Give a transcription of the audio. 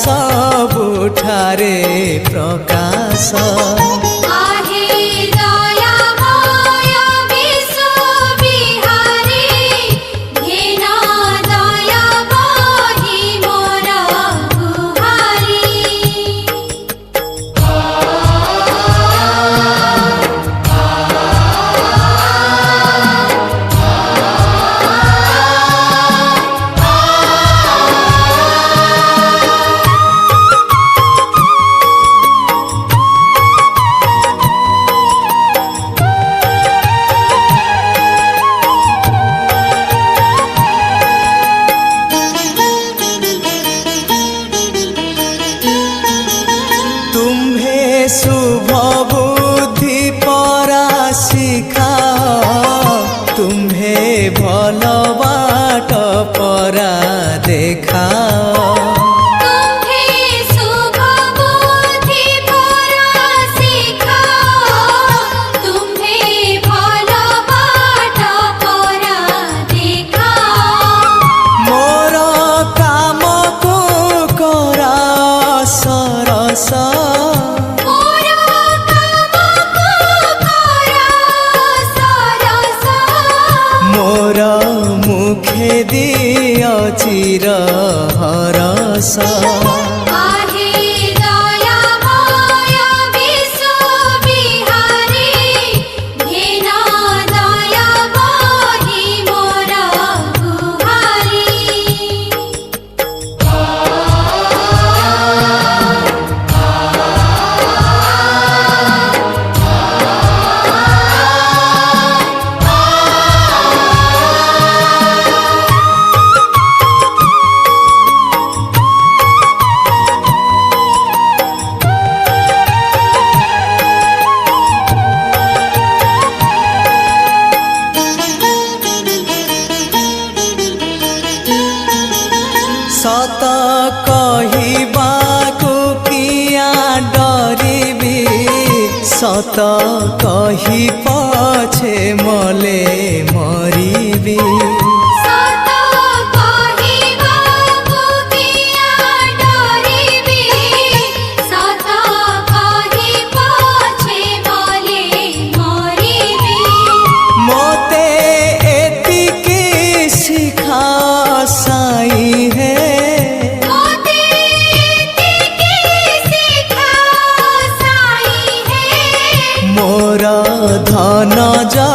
सबुठारे प्रकाश शुभ बुद्धि परा शिखा तुम्हें भल बाट परा देखा मोर काम को करा सरस मोर मुखे दिय चिर हरस सत कहिबाकु किया डरिबी सत कहि पछे मले मरिबी मोते एतिकी शिखा साई है मोर धन जा